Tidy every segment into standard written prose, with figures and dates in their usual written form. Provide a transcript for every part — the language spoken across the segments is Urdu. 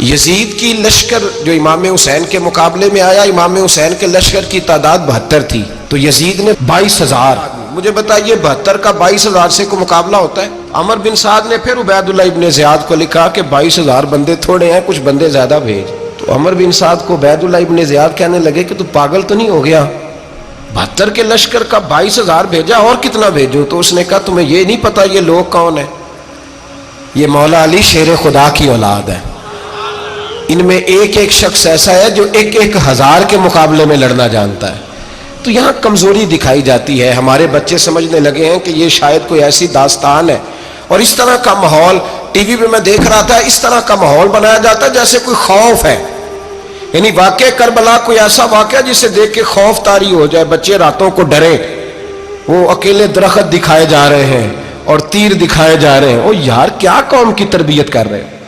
یزید کی لشکر جو امام حسین کے مقابلے میں آیا، امام حسین کے لشکر کی تعداد 72 تھی، تو یزید نے 22,000. مجھے بتائیے 72 کا 22,000 سے کوئی مقابلہ ہوتا ہے؟ عمر بن سعد نے پھر عبید اللہ ابن زیاد کو لکھا کہ 22,000 بندے تھوڑے ہیں، کچھ بندے زیادہ بھیج. تو عمر بن سعد کو عبید اللہ ابن زیاد کہنے لگے کہ تو پاگل تو نہیں ہو گیا، 72 کے لشکر کا 22,000 بھیجا، اور کتنا بھیجوں؟ تو اس نے کہا تمہیں یہ نہیں پتا یہ لوگ کون ہیں؟ یہ مولا علی شیر خدا کی اولاد ہے. ان میں ایک ایک شخص ایسا ہے جو 1,000 کے مقابلے میں لڑنا جانتا ہے. تو یہاں کمزوری دکھائی جاتی ہے. ہمارے بچے سمجھنے لگے ہیں کہ یہ شاید کوئی ایسی داستان ہے، اور اس طرح کا ماحول ٹی وی پہ میں دیکھ رہا تھا، اس طرح کا ماحول بنایا جاتا ہے جیسے کوئی خوف ہے. یعنی واقع کربلا کوئی ایسا واقعہ جسے دیکھ کے خوف طاری ہو جائے، بچے راتوں کو ڈرے. وہ اکیلے درخت دکھائے جا رہے ہیں اور تیر دکھائے جا رہے ہیں. او یار کیا قوم کی تربیت کر رہے ہیں؟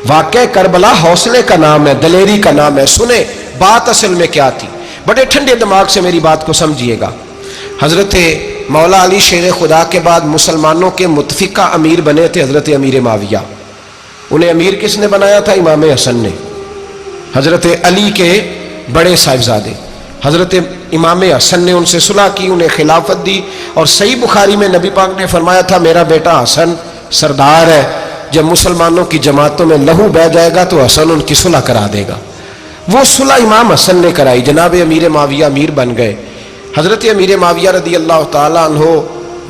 واقع کربلا حوصلے کا نام ہے، دلیری کا نام ہے. سنیں بات اصل میں کیا تھی، بڑے ٹھنڈے دماغ سے میری بات کو سمجھیے گا. حضرت مولا علی شیر خدا کے بعد مسلمانوں کے متفقہ امیر بنے تھے حضرت امیر معاویہ. انہیں امیر کس نے بنایا تھا؟ امام حسن نے، حضرت علی کے بڑے صاحبزادے. حضرت امام حسن نے ان سے صلح کی، انہیں خلافت دی. اور صحیح بخاری میں نبی پاک نے فرمایا تھا میرا بیٹا حسن سردار ہے، جب مسلمانوں کی جماعتوں میں لہو بہ جائے گا تو حسن ان کی صلح کرا دے گا. وہ صلح امام حسن نے کرائی. جناب امیر معاویہ امیر بن گئے. حضرت امیر معاویہ رضی اللہ تعالیٰ عنہ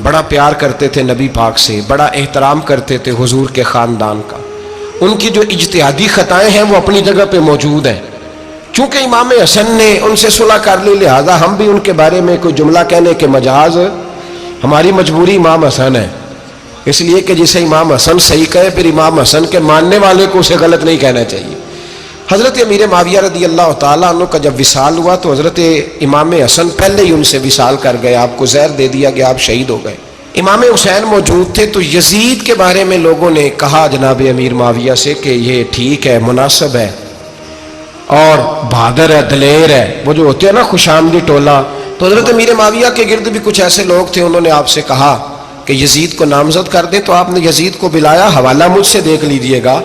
بڑا پیار کرتے تھے نبی پاک سے، بڑا احترام کرتے تھے حضور کے خاندان کا. ان کی جو اجتہادی خطائیں ہیں وہ اپنی جگہ پہ موجود ہیں. چونکہ امام حسن نے ان سے صلح کر لی، لہذا ہم بھی ان کے بارے میں کوئی جملہ کہنے کے مجاز، ہماری مجبوری امام حسن ہے. اس لیے کہ جسے امام حسن صحیح کہے پھر امام حسن کے ماننے والے کو اسے غلط نہیں کہنا چاہیے. حضرت امیر معاویہ رضی اللہ تعالیٰ عنہ کا جب وصال ہوا تو حضرت امام حسن پہلے ہی ان سے وصال کر گئے، آپ کو زہر دے دیا گیا، آپ شہید ہو گئے. امام حسین موجود تھے. تو یزید کے بارے میں لوگوں نے کہا جناب امیر معاویہ سے کہ یہ ٹھیک ہے، مناسب ہے اور بہادر ہے، دلیر ہے، وہ جو ہوتے ہیں نا خوش آمدی ٹولہ. تو حضرت امیر معاویہ کے گرد بھی کچھ ایسے لوگ تھے، انہوں نے آپ سے کہا کہ یزید کو نامزد کر دیں. تو آپ نے یزید کو بلایا، حوالہ مجھ سے دیکھ لیجئے گا.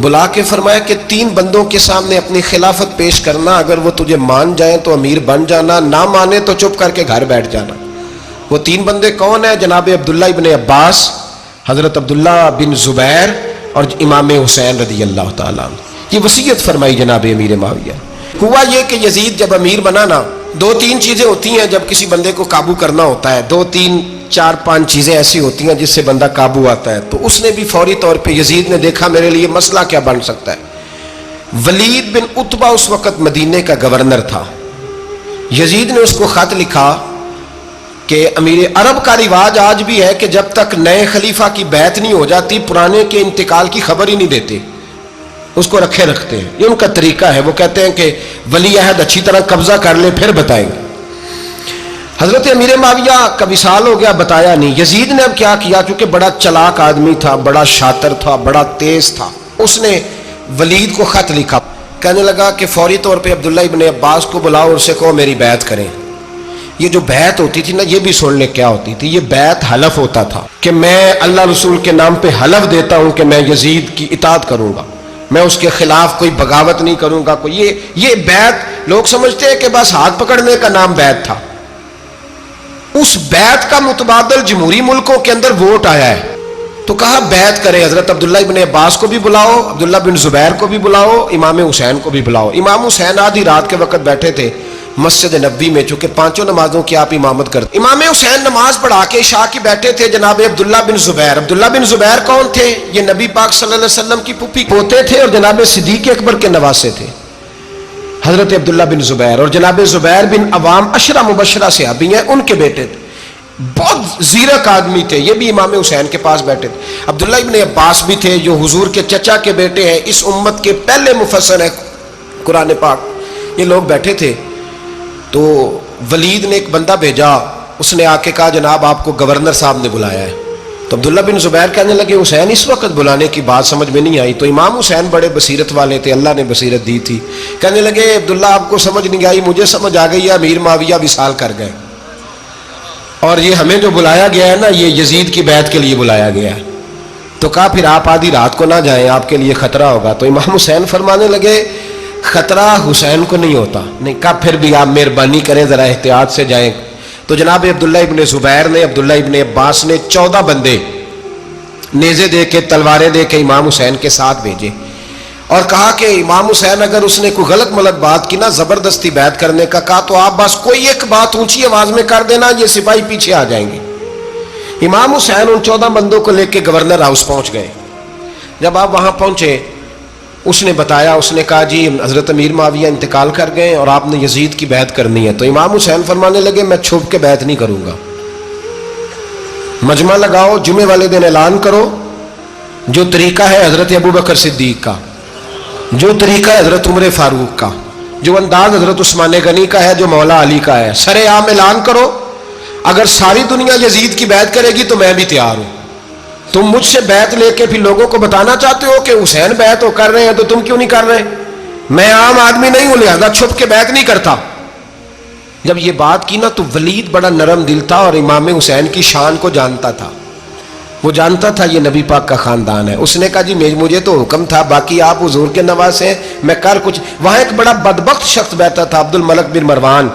بلا کے فرمایا کہ 3 بندوں کے سامنے اپنی خلافت پیش کرنا، اگر وہ تجھے مان جائیں تو امیر بن جانا، نہ مانے تو چپ کر کے گھر بیٹھ جانا. وہ 3 بندے کون ہیں؟ جناب عبداللہ ابن عباس، حضرت عبداللہ بن زبیر اور امام حسین رضی اللہ تعالیٰ عنہ. یہ وصیت فرمائی جناب امیر معاویہ. ہوا یہ کہ یزید جب امیر بنا نا، 2-3 چیزیں ہوتی ہیں جب کسی بندے کو قابو کرنا ہوتا ہے، 2-3-4-5 چیزیں ایسی ہوتی ہیں جس سے بندہ قابو آتا ہے. تو اس نے بھی فوری طور پہ، یزید نے دیکھا میرے لیے مسئلہ کیا بن سکتا ہے. ولید بن عتبہ اس وقت مدینے کا گورنر تھا. یزید نے اس کو خط لکھا کہ امیر عرب کا رواج آج بھی ہے کہ جب تک نئے خلیفہ کی بیعت نہیں ہو جاتی پرانے کے انتقال کی خبر ہی نہیں دیتے، اس کو رکھے رکھتے ہیں. یہ ان کا طریقہ ہے. وہ کہتے ہیں کہ ولی عہد اچھی طرح قبضہ کر لے پھر بتائیں گے. حضرت امیر معاویہ کا وصال ہو گیا، بتایا نہیں. یزید نے اب کیا کیا، کیونکہ بڑا چلاک آدمی تھا، بڑا شاطر تھا، بڑا تیز تھا. اس نے ولید کو خط لکھا، کہنے لگا کہ فوری طور پہ عبداللہ ابن عباس کو بلاؤ اور اسے کہو میری بیعت کریں. یہ جو بیعت ہوتی تھی نا، یہ بھی سن لے کیا ہوتی تھی. یہ بیعت حلف ہوتا تھا کہ میں اللہ رسول کے نام پہ حلف دیتا ہوں کہ میں یزید کی اطاعت کروں گا، میں اس کے خلاف کوئی بغاوت نہیں کروں گا. کوئی یہ بیعت لوگ سمجھتے ہیں کہ بس ہاتھ پکڑنے کا نام بیعت تھا. اس بیعت کا متبادل جمہوری ملکوں کے اندر ووٹ آیا ہے. تو کہا بیعت کرے. حضرت عبداللہ ابن عباس کو بھی بلاؤ، عبداللہ بن زبیر کو بھی بلاؤ، امام حسین کو بھی بلاؤ. امام حسین آدھی رات کے وقت بیٹھے تھے مسجد نبوی میں، چونکہ 5 نمازوں کی آپ امامت کرتے. امام حسین نماز پڑھا کے عشاء کی بیٹھے تھے. جناب عبداللہ بن زبیر، عبداللہ بن زبیر کون تھے؟ یہ نبی پاک صلی اللہ علیہ وسلم کی پھوپھی پوتے تھے اور جناب صدیق اکبر کے نواسے تھے. حضرت عبداللہ بن زبیر اور جناب زبیر بن عوام عشرہ مبشرہ صحابی ہیں، ان کے بیٹے تھے. بہت زیرک آدمی تھے. یہ بھی امام حسین کے پاس بیٹھے تھے. عبداللہ ابن عباس بھی تھے جو حضور کے چچا کے بیٹے ہیں، اس امت کے پہلے مفسر ہیں قرآن پاک. یہ لوگ بیٹھے تھے. تو ولید نے ایک بندہ بھیجا، اس نے آ کے کہا جناب آپ کو گورنر صاحب نے بلایا ہے. تو عبداللہ بن زبیر کہنے لگے حسین اس وقت بلانے کی بات سمجھ میں نہیں آئی. تو امام حسین بڑے بصیرت والے تھے، اللہ نے بصیرت دی تھی. کہنے لگے عبداللہ آپ کو سمجھ نہیں آئی، مجھے سمجھ آ گئی ہے، امیر معاویہ وصال کر گئے اور یہ ہمیں جو بلایا گیا ہے نا، یہ یزید کی بیعت کے لیے بلایا گیا ہے. تو کہا پھر آپ آدھی رات کو نہ جائیں، آپ کے لیے خطرہ ہوگا۔ تو امام حسین فرمانے لگے خطرہ حسین کو نہیں ہوتا۔ نہیں، کہا پھر بھی آپ مہربانی کریں ذرا احتیاط سے جائیں۔ تو جناب عبداللہ ابن زبیر نے، عبداللہ ابن عباس نے 14 بندے نیزے دے کے، تلواریں دے کے امام حسین کے ساتھ بھیجے اور کہا کہ امام حسین اگر اس نے کوئی غلط ملت بات کی نا، زبردستی بیعت کرنے کا کہا، تو آپ بس کوئی ایک بات اونچی آواز میں کر دینا، یہ سپاہی پیچھے آ جائیں گے۔ امام حسین ان 14 بندوں کو لے کے گورنر ہاؤس پہنچ گئے۔ جب آپ وہاں پہنچے، اس نے بتایا، اس نے کہا جی حضرت امیر معاویہ انتقال کر گئے اور آپ نے یزید کی بیعت کرنی ہے۔ تو امام حسین فرمانے لگے میں چھپ کے بیعت نہیں کروں گا، مجمع لگاؤ، جمعے والے دن اعلان کرو، جو طریقہ ہے حضرت ابوبکر صدیق کا، جو طریقہ ہے حضرت عمر فاروق کا، جو انداز حضرت عثمان غنی کا ہے، جو مولا علی کا ہے، سر عام اعلان کرو، اگر ساری دنیا یزید کی بیعت کرے گی تو میں بھی تیار ہوں۔ تم مجھ سے بیعت لے کے پھر لوگوں کو بتانا چاہتے ہو کہ حسین بیعت کر رہے ہیں تو تم کیوں نہیں کر رہے؟ میں عام آدمی نہیں ہوں، لہذا چھپ کے بیعت نہیں کرتا۔ جب یہ بات کی نا تو ولید بڑا نرم دل تھا اور امام حسین کی شان کو جانتا تھا، وہ جانتا تھا یہ نبی پاک کا خاندان ہے۔ اس نے کہا جی مجھے تو حکم تھا، باقی آپ حضور کے نواز ہیں، میں کر کچھ۔ وہاں ایک بڑا بدبخت شخص بیٹھا تھا، عبد الملک بن مروان،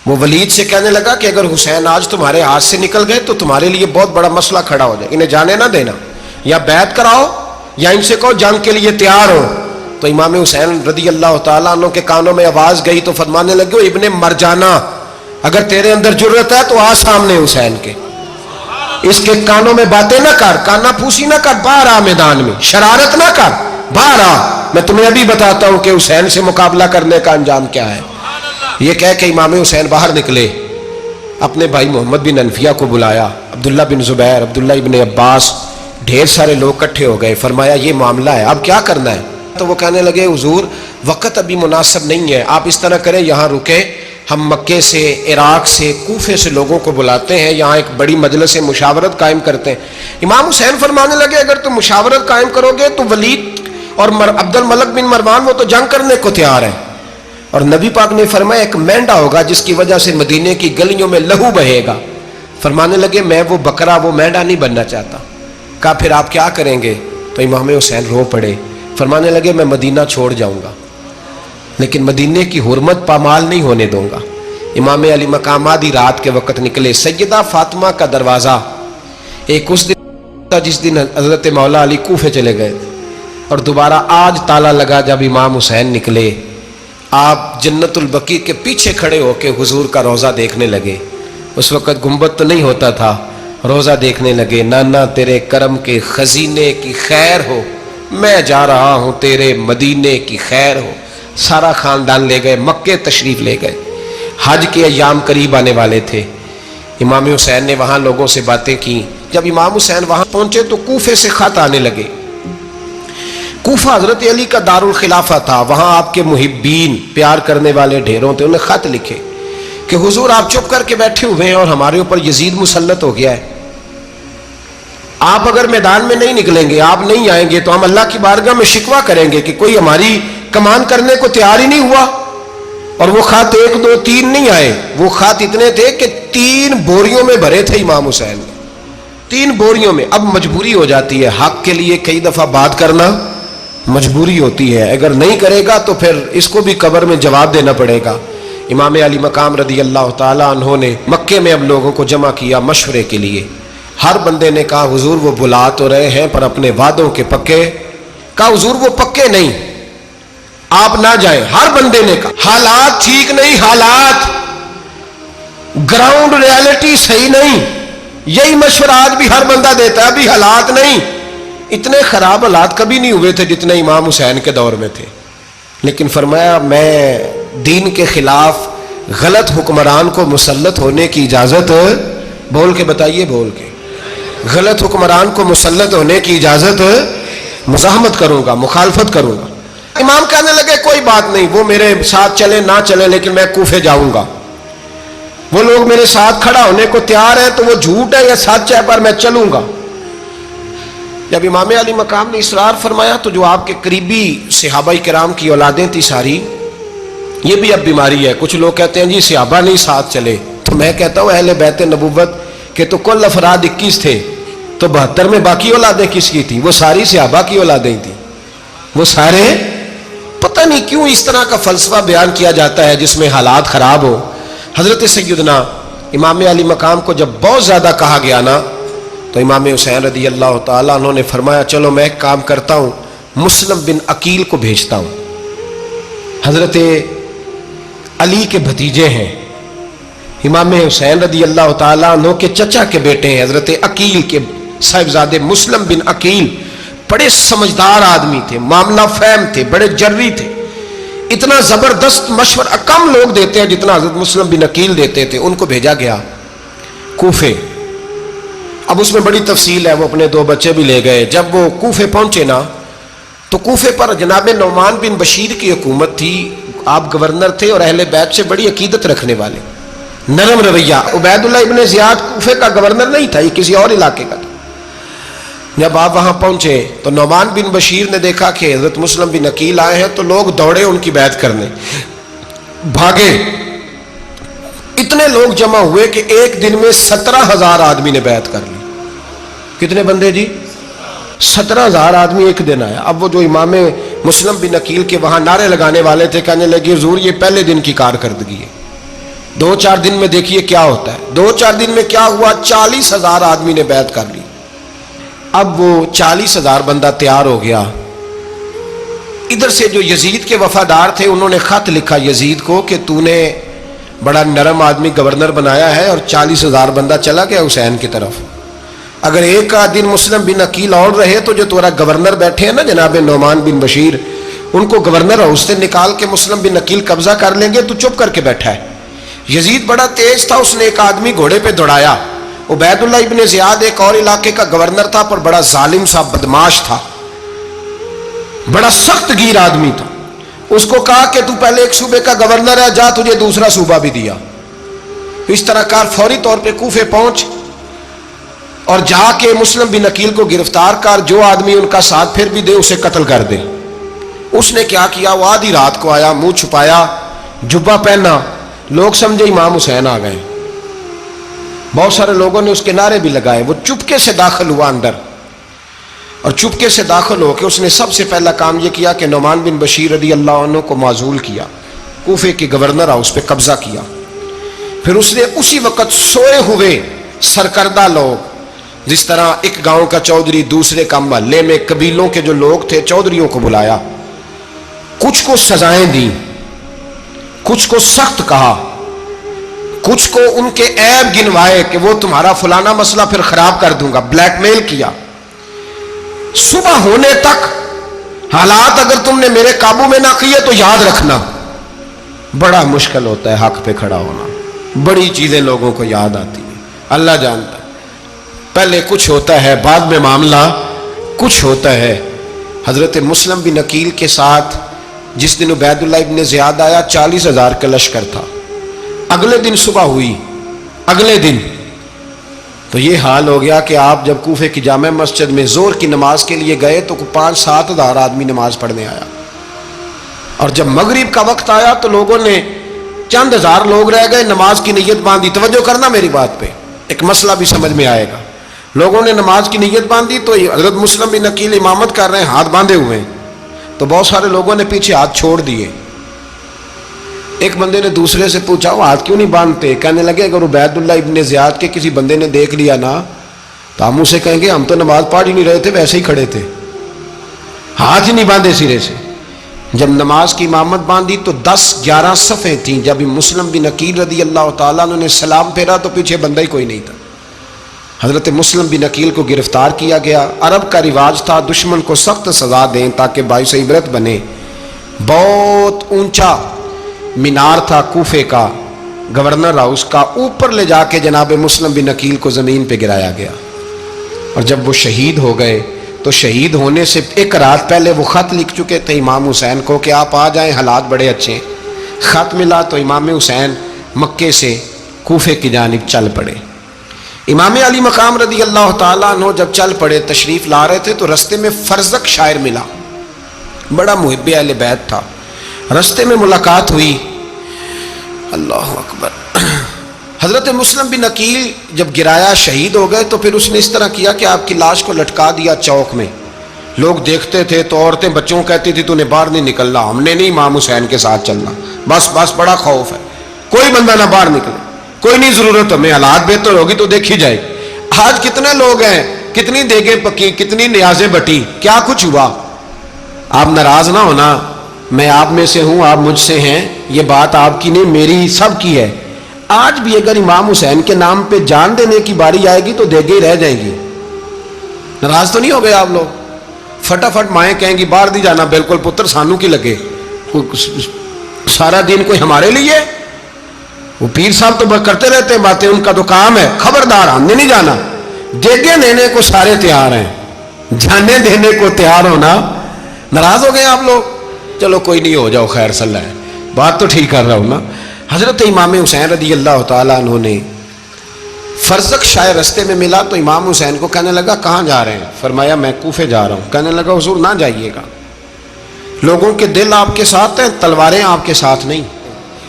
وہ ولید سے کہنے لگا کہ اگر حسین آج تمہارے ہاتھ سے نکل گئے تو تمہارے لیے بہت بڑا مسئلہ کھڑا ہو جائے، انہیں جانے نہ دینا، یا بیعت کراؤ یا ان سے کہو جنگ کے لیے تیار ہو۔ تو امام حسین رضی اللہ تعالیٰ عنہ کے کانوں میں آواز گئی تو فرمانے لگے ابن مرجانہ، اگر تیرے اندر جرت ہے تو آ سامنے حسین کے، اس کے کانوں میں باتیں نہ کر، کانا پھوسی نہ کر، باہر آ میدان میں، شرارت نہ کر، باہر آ، میں تمہیں ابھی بتاتا ہوں کہ حسین سے مقابلہ کرنے کا انجام کیا ہے۔ یہ کہہ کہ امام حسین باہر نکلے، اپنے بھائی محمد بن انفیہ کو بلایا، عبداللہ بن زبیر، عبداللہ ابن عباس، ڈھیر سارے لوگ اکٹھے ہو گئے۔ فرمایا یہ معاملہ ہے، اب کیا کرنا ہے؟ تو وہ کہنے لگے حضور وقت ابھی مناسب نہیں ہے، آپ اس طرح کریں یہاں رکیں، ہم مکے سے، عراق سے، کوفے سے لوگوں کو بلاتے ہیں، یہاں ایک بڑی مجلس مشاورت قائم کرتے ہیں۔ امام حسین فرمانے لگے اگر تم مشاورت قائم کرو گے تو ولید اور عبد الملک بن مروان وہ تو جنگ کرنے کو تیار ہیں، اور نبی پاک نے فرمایا ایک مینڈا ہوگا جس کی وجہ سے مدینے کی گلیوں میں لہو بہے گا۔ فرمانے لگے میں وہ بکرا، وہ مینڈا نہیں بننا چاہتا۔ کہا پھر آپ کیا کریں گے؟ تو امام حسین رو پڑے، فرمانے لگے میں مدینہ چھوڑ جاؤں گا لیکن مدینے کی حرمت پامال نہیں ہونے دوں گا۔ امام علی مقام آدھی رات کے وقت نکلے، سیدہ فاطمہ کا دروازہ ایک اس دن تھا جس دن حضرت مولا علی کوفے چلے گئے، اور دوبارہ آج تالا لگا جب امام حسین نکلے۔ آپ جنت البقیع کے پیچھے کھڑے ہو کے حضور کا روضہ دیکھنے لگے، اس وقت گنبد تو نہیں ہوتا تھا، روضہ دیکھنے لگے۔ نانا تیرے کرم کے خزینے کی خیر ہو، میں جا رہا ہوں تیرے مدینے کی خیر ہو۔ سارا خاندان لے گئے، مکے تشریف لے گئے، حج کے ایام قریب آنے والے تھے۔ امام حسین نے وہاں لوگوں سے باتیں کی۔ جب امام حسین وہاں پہنچے تو کوفے سے خط آنے لگے۔ کوفہ حضرت علی کا دارالخلافہ تھا، وہاں آپ کے محبین، پیار کرنے والے ڈھیروں تھے، انہیں خط لکھے کہ حضور آپ چپ کر کے بیٹھے ہوئے ہیں اور ہمارے اوپر یزید مسلط ہو گیا ہے، آپ اگر میدان میں نہیں نکلیں گے، آپ نہیں آئیں گے تو ہم اللہ کی بارگاہ میں شکوہ کریں گے کہ کوئی ہماری کمان کرنے کو تیار ہی نہیں ہوا۔ اور وہ خط 1 2 3 نہیں آئے، وہ خط اتنے تھے کہ 3 بوریوں میں بھرے تھے امام حسین نے، 3 بوریوں میں۔ اب مجبوری ہو جاتی ہے، حق کے لیے کئی دفعہ بات کرنا مجبوری ہوتی ہے، اگر نہیں کرے گا تو پھر اس کو بھی قبر میں جواب دینا پڑے گا۔ امام علی مقام رضی اللہ تعالیٰ عنہ نے مکے میں اب لوگوں کو جمع کیا مشورے کے لیے۔ ہر بندے نے کہا حضور وہ بلا تو رہے ہیں پر اپنے وعدوں کے پکے۔ کہا حضور وہ پکے نہیں، آپ نہ جائیں۔ ہر بندے نے کہا حالات ٹھیک نہیں، حالات گراؤنڈ ریالٹی صحیح نہیں، یہی مشورہ آج بھی ہر بندہ دیتا ہے، ابھی حالات نہیں۔ اتنے خراب حالات کبھی نہیں ہوئے تھے جتنے امام حسین کے دور میں تھے، لیکن فرمایا میں دین کے خلاف غلط حکمران کو مسلط ہونے کی اجازت، بول کے بتائیے، بول کے، غلط حکمران کو مسلط ہونے کی اجازت، مزاحمت کروں گا، مخالفت کروں گا۔ امام کہنے لگے کوئی بات نہیں، وہ میرے ساتھ چلے نہ چلے لیکن میں کوفے جاؤں گا، وہ لوگ میرے ساتھ کھڑا ہونے کو تیار ہے تو وہ جھوٹ ہے یا سچ ہے پر میں چلوں گا۔ جب امام علی مقام نے اصرار فرمایا تو جو آپ کے قریبی صحابہ کرام کی اولادیں تھی ساری، یہ بھی اب بیماری ہے، کچھ لوگ کہتے ہیں جی صحابہ نہیں ساتھ چلے، تو میں کہتا ہوں اہل بیت نبوت کے تو کل افراد 21 تھے، تو 72 میں باقی اولادیں کس کی تھی؟ وہ ساری صحابہ کی اولادیں تھیں. وہ سارے، پتہ نہیں کیوں اس طرح کا فلسفہ بیان کیا جاتا ہے جس میں حالات خراب ہو. حضرت سیدنا امام علی مقام کو جب بہت زیادہ کہا گیا نا تو امام حسین رضی اللہ تعالیٰ عنہ نے فرمایا چلو میں ایک کام کرتا ہوں، مسلم بن عقیل کو بھیجتا ہوں. حضرت علی کے بھتیجے ہیں، امام حسین رضی اللہ تعالیٰ عنہ کے چچا کے بیٹے ہیں حضرت عقیل کے صاحبزادے مسلم بن عقیل. بڑے سمجھدار آدمی تھے، معاملہ فہم تھے، بڑے جری تھے. اتنا زبردست مشورہ کم لوگ دیتے ہیں جتنا حضرت مسلم بن عقیل دیتے تھے. ان کو بھیجا گیا کوفے. اب اس میں بڑی تفصیل ہے، وہ اپنے 2 بچے بھی لے گئے. جب وہ کوفے پہنچے نا تو کوفے پر جناب نعمان بن بشیر کی حکومت تھی. آپ گورنر تھے اور اہل بیت سے بڑی عقیدت رکھنے والے، نرم رویہ. عبید اللہ ابن زیاد کوفے کا گورنر نہیں تھا، یہ کسی اور علاقے کا تھا. جب آپ وہاں پہنچے تو نعمان بن بشیر نے دیکھا کہ حضرت مسلم بن عقیل آئے ہیں تو لوگ دوڑے ان کی بیعت کرنے، بھاگے. اتنے لوگ جمع ہوئے کہ ایک دن میں 17,000 آدمی نے بیعت کر لی. کتنے بندے جی؟ 17,000 آدمی ایک دن آیا. اب وہ جو امام مسلم بن عقیل کے وہاں نعرے لگانے والے تھے کہنے لگے حضور یہ پہلے دن کی کارکردگی ہے، 2-4 دن میں دیکھیے کیا ہوتا ہے. 2-4 دن میں کیا ہوا؟ 40,000 آدمی نے بیعت کر لی. اب وہ 40,000 بندہ تیار ہو گیا. ادھر سے جو یزید کے وفادار تھے انہوں نے خط لکھا یزید کو کہ تو نے بڑا نرم آدمی گورنر بنایا ہے اور 40,000 بندہ چلا گیا حسین کی طرف. اگر ایک دن مسلم بن عقیل اور رہے تو جو تمہارا گورنر بیٹھے ہیں نا جناب نعمان بن بشیر، ان کو گورنر ہاؤس سے نکال کے مسلم بن عقیل قبضہ کر لیں گے. تو چپ کر کے بیٹھا ہے. یزید بڑا تیز تھا، اس نے ایک آدمی گھوڑے پہ دوڑایا. عبید اللہ ابن زیاد ایک اور علاقے کا گورنر تھا پر بڑا ظالم سا بدماش تھا، بڑا سخت گیر آدمی تھا. اس کو کہا کہ تو پہلے ایک صوبے کا گورنر ہے، جا تجھے دوسرا صوبہ بھی دیا. اس طرح کار فوری طور پہ کوفے پہنچ اور جا کے مسلم بن عقیل کو گرفتار کر، جو آدمی ان کا ساتھ پھر بھی دے اسے قتل کر دے. اس نے کیا کیا؟ وہ آدھی رات کو آیا، منہ چھپایا، جبہ پہنا. لوگ سمجھے امام حسین آ گئے. بہت سارے لوگوں نے اس کے نعرے بھی لگائے. وہ چپکے سے داخل ہوا اندر اور چپکے سے داخل ہو کے اس نے سب سے پہلا کام یہ کیا کہ نعمان بن بشیر رضی اللہ عنہ کو معزول کیا، کوفے کے گورنر ہاؤس پہ قبضہ کیا. پھر اس نے اسی وقت سوئے ہوئے سرکردہ لوگ، جس طرح ایک گاؤں کا چودھری دوسرے کا محلے میں قبیلوں کے جو لوگ تھے چودھریوں کو بلایا، کچھ کو سزائیں دیں، کچھ کو سخت کہا، کچھ کو ان کے عیب گنوائے کہ وہ تمہارا فلانا مسئلہ پھر خراب کر دوں گا، بلیک میل کیا. صبح ہونے تک حالات اگر تم نے میرے قابو میں نہ کیے تو یاد رکھنا بڑا مشکل ہوتا ہے حق پہ کھڑا ہونا. بڑی چیزیں لوگوں کو یاد آتی ہیں، اللہ جانتا ہے. پہلے کچھ ہوتا ہے، بعد میں معاملہ کچھ ہوتا ہے. حضرت مسلم بن عقیل کے ساتھ جس دن عبید اللہ ابن زیاد آیا 40,000 کا لشکر تھا. اگلے دن صبح ہوئی، اگلے دن تو یہ حال ہو گیا کہ آپ جب کوفے کی جامع مسجد میں زور کی نماز کے لیے گئے تو 5-7 ہزار آدمی نماز پڑھنے آیا. اور جب مغرب کا وقت آیا تو لوگوں نے چند ہزار لوگ رہ گئے، نماز کی نیت باندھی. توجہ کرنا میری بات پہ، ایک مسئلہ بھی سمجھ میں آئے گا. لوگوں نے نماز کی نیت باندھی تو حضرت مسلم بن عقیل امامت کر رہے ہیں، ہاتھ باندھے ہوئے ہیں. تو بہت سارے لوگوں نے پیچھے ہاتھ چھوڑ دیے. ایک بندے نے دوسرے سے پوچھا وہ ہاتھ کیوں نہیں باندھتے؟ کہنے لگے اگر عبید اللہ ابن زیاد کے کسی بندے نے دیکھ لیا نا تو ہم اسے کہیں گے ہم تو نماز پڑھ ہی نہیں رہے تھے، ویسے ہی کھڑے تھے، ہاتھ ہی نہیں باندھے سرے سے. جب نماز کی امامت باندھی تو 10-11 صفیں تھیں. جب مسلم بن عقیل رضی اللہ تعالیٰ عنہ نے سلام پھیرا تو پیچھے بندہ ہی کوئی نہیں تھا. حضرت مسلم بن عقیل کو گرفتار کیا گیا. عرب کا رواج تھا دشمن کو سخت سزا دیں تاکہ باعث عبرت بنے. بہت اونچا مینار تھا کوفے کا گورنر ہاؤس کا، اوپر لے جا کے جناب مسلم بن عقیل کو زمین پہ گرایا گیا. اور جب وہ شہید ہو گئے تو شہید ہونے سے ایک رات پہلے وہ خط لکھ چکے تھے امام حسین کو کہ آپ آ جائیں، حالات بڑے اچھے ہیں. خط ملا تو امام حسین مکے سے کوفے کی جانب چل پڑے. امام علی مقام رضی اللہ تعالیٰ عنہ جب چل پڑے تشریف لا رہے تھے تو رستے میں فرزق شاعر ملا، بڑا محب اہل بیت تھا. رستے میں ملاقات ہوئی، اللہ اکبر. حضرت مسلم بن عقیل جب گرایا شہید ہو گئے تو پھر اس نے اس طرح کیا کہ آپ کی لاش کو لٹکا دیا چوک میں. لوگ دیکھتے تھے تو عورتیں بچوں کہتی تھی تو نے باہر نہیں نکلنا, ہم نے نہیں امام حسین کے ساتھ چلنا, بس بڑا خوف ہے, کوئی بندہ نہ باہر نکلے, کوئی نہیں ضرورت ہمیں, حالات بہتر ہوگی تو دیکھی جائے. آج کتنے لوگ ہیں, کتنی دیگیں پکی, کتنی نیازیں بٹی, کیا کچھ ہوا. آپ ناراض نہ ہونا, میں آپ میں سے ہوں, آپ مجھ سے ہیں, یہ بات آپ کی نہیں میری سب کی ہے. آج بھی اگر امام حسین کے نام پہ جان دینے کی باری آئے گی تو دیگیں رہ جائیں گی. ناراض تو نہیں ہو گئے آپ لوگ؟ فٹافٹ مائیں کہیں گی باہر دی جانا, بالکل پتر سانو کی لگے, سارا دن کوئی ہمارے لیے. وہ پیر صاحب تو کرتے رہتے ہیں باتیں, ان کا تو کام ہے, خبردار ہم نے نہیں جانا. دیگیں دینے کو سارے تیار ہیں, جانے دینے کو تیار ہونا. ناراض ہو گئے آپ لوگ؟ چلو کوئی نہیں, ہو جاؤ, خیر صلی اللہ ہے, بات تو ٹھیک کر رہا ہوں نا. حضرت امام حسین رضی اللہ تعالیٰ عنہ نے فرزق شاہ رستے میں ملا تو امام حسین کو کہنے لگا کہاں جا رہے ہیں؟ فرمایا میں کوفے جا رہا ہوں. کہنے لگا حضور نہ جائیے گا, لوگوں کے دل آپ کے ساتھ ہیں, تلواریں آپ کے ساتھ نہیں.